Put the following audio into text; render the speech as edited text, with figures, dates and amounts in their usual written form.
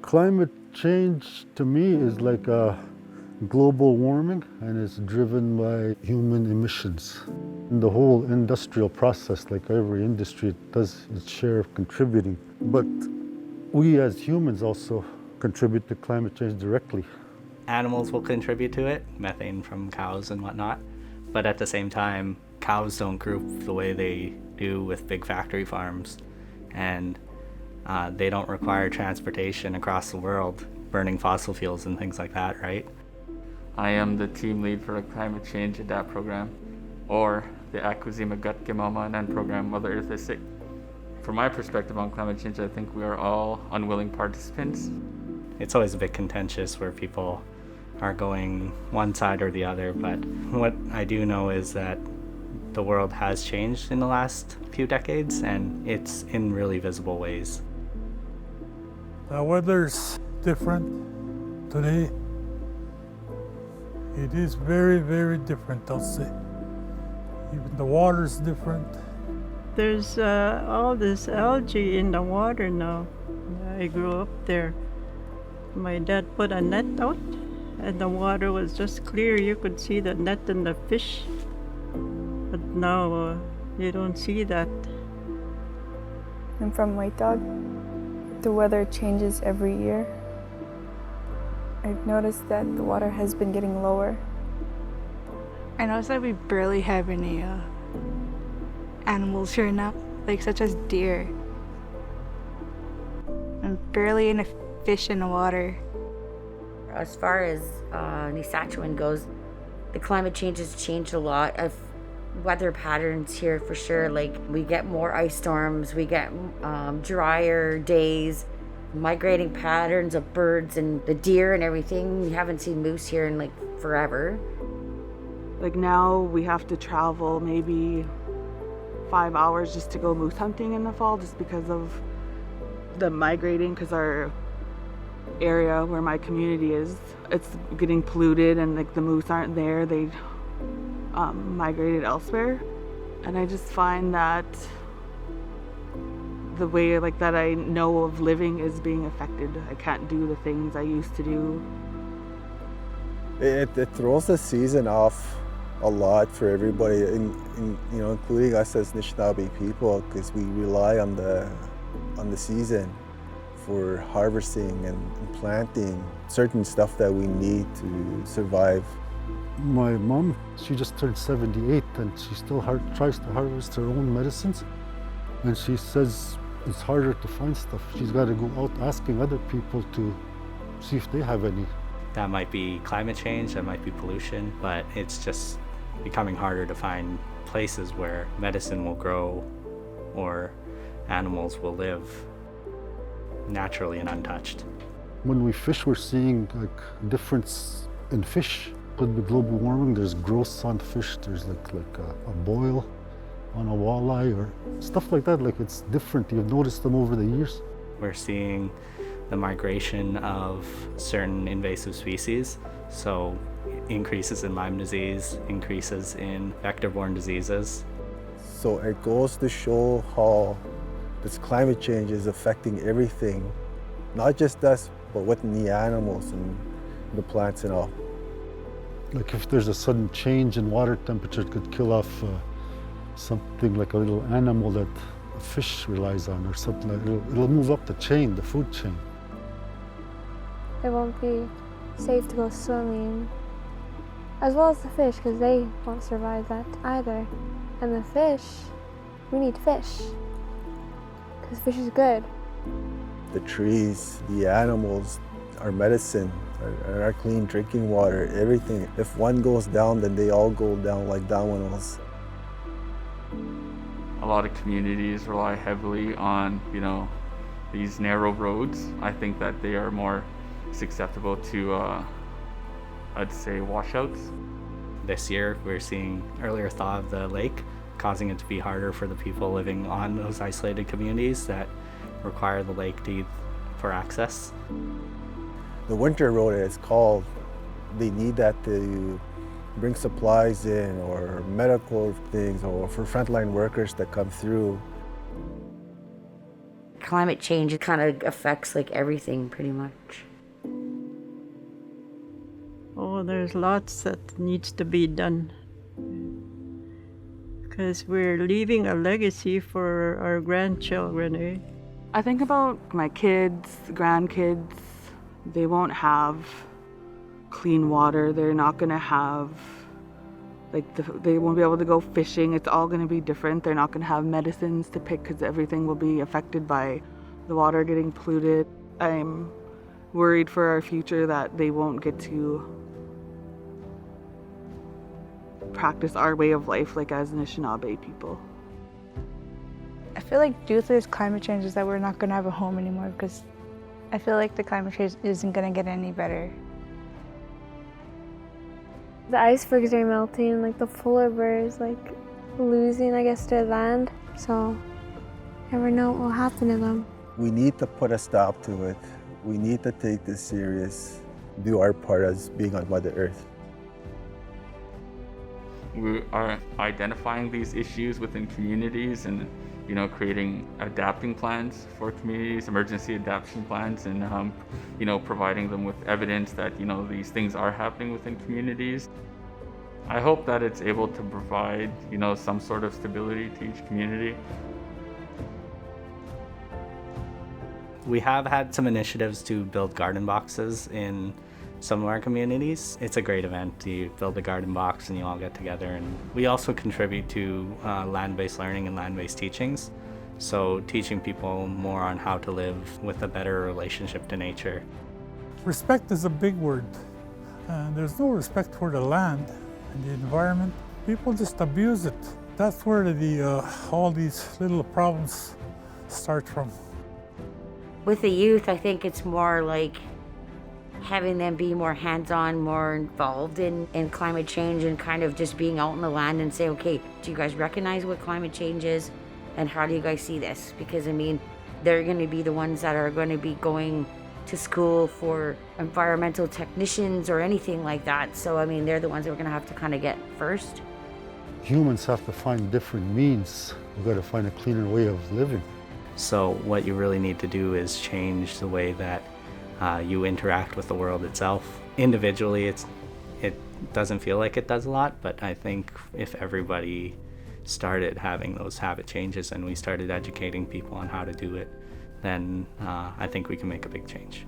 Climate change to me is like a global warming, and it's driven by human emissions. And the whole industrial process, like every industry, does its share of contributing. But we as humans also contribute to climate change directly. Animals will contribute to it, methane from cows and whatnot. But at the same time, cows don't group the way they do with big factory farms. And they don't require transportation across the world, burning fossil fuels and things like that, right? I am the team lead for the Climate Change Adapt program, or the Akuzima Gatke program, Mother Earth is Sick. From my perspective on climate change, I think we are all unwilling participants. It's always a bit contentious where people are going one side or the other, but what I do know is that the world has changed in the last few decades, and it's in really visible ways. The weather's different today. It is very, very different, I'll say. Even the water's different. There's all this algae in the water now. I grew up there. My dad put a net out, and the water was just clear. You could see the net and the fish. But now you don't see that. I'm from White Dog. The weather changes every year. I've noticed that the water has been getting lower. I noticed that we barely have any animals here now, like such as deer. And barely any fish in the water. As far as New Saskatchewan goes, the climate change has changed a lot of weather patterns here for sure. Like we get more ice storms, we get drier days, migrating patterns of birds and the deer and everything. We haven't seen moose here in like forever. Like now we have to travel maybe 5 hours just to go moose hunting in the fall just because of the migrating, because our area where my community is, it's getting polluted and like the moose aren't there. They migrated elsewhere, and I just find that the way like that I know of living is being affected. I can't do the things I used to do. It throws the season off a lot for everybody, including us as Anishinaabe people, because we rely on the season for harvesting and planting certain stuff that we need to survive. My mom, she just turned 78, and she still tries to harvest her own medicines. And she says it's harder to find stuff. She's got to go out asking other people to see if they have any. That might be climate change, that might be pollution, but it's just becoming harder to find places where medicine will grow or animals will live naturally and untouched. When we fish, we're seeing like difference in fish. Could be global warming. There's growths on fish. There's like a boil on a walleye or stuff like that. Like it's different. You've noticed them over the years. We're seeing the migration of certain invasive species. So increases in Lyme disease, increases in vector-borne diseases. So it goes to show how this climate change is affecting everything, not just us, but with the animals and the plants and all. Like if there's a sudden change in water temperature, it could kill off something like a little animal that a fish relies on or something. It'll move up the chain, the food chain. It won't be safe to go swimming, as well as the fish, because they won't survive that either. And the fish, we need fish, because fish is good. The trees, the animals, our medicine, our clean drinking water, everything. If one goes down, then they all go down like dominoes. A lot of communities rely heavily on, these narrow roads. I think that they are more susceptible to, I'd say, washouts. This year, we're seeing earlier thaw of the lake, causing it to be harder for the people living on those isolated communities that require the lake for access. The winter road is called, they need that to bring supplies in or medical things or for frontline workers that come through. climate change kind of affects like everything pretty much. Oh, there's lots that needs to be done. Because we're leaving a legacy for our grandchildren, eh? I think about my kids, grandkids. They won't have clean water. They're not going to have, they won't be able to go fishing. It's all going to be different. They're not going to have medicines to pick because everything will be affected by the water getting polluted. I'm worried for our future that they won't get to practice our way of life like as Anishinaabe people. I feel like due to this climate change is that we're not going to have a home anymore because I feel like the climate change isn't going to get any better. The icebergs are melting, like the polar bears, like losing, I guess, their land. So, never know what will happen to them. We need to put a stop to it. We need to take this serious, do our part as being on Mother Earth. We are identifying these issues within communities and, creating adapting plans for communities, emergency adaptation plans, and, providing them with evidence that, these things are happening within communities. I hope that it's able to provide, some sort of stability to each community. We have had some initiatives to build garden boxes in some of our communities. It's a great event. You build a garden box and you all get together. And we also contribute to land-based learning and land-based teachings. So teaching people more on how to live with a better relationship to nature. Respect is a big word. There's no respect for the land and the environment. People just abuse it. That's where all these little problems start from. With the youth, I think it's more like having them be more hands-on, more involved in climate change and kind of just being out in the land and say, okay, do you guys recognize what climate change is and how do you guys see this? Because they're going to be the ones that are going to be going to school for environmental technicians or anything like that. So they're the ones that we're going to have to kind of get first. Humans have to find different means. We've got to find a cleaner way of living. So what you really need to do is change the way that you interact with the world itself. Individually, it doesn't feel like it does a lot, but I think if everybody started having those habit changes and we started educating people on how to do it, then I think we can make a big change.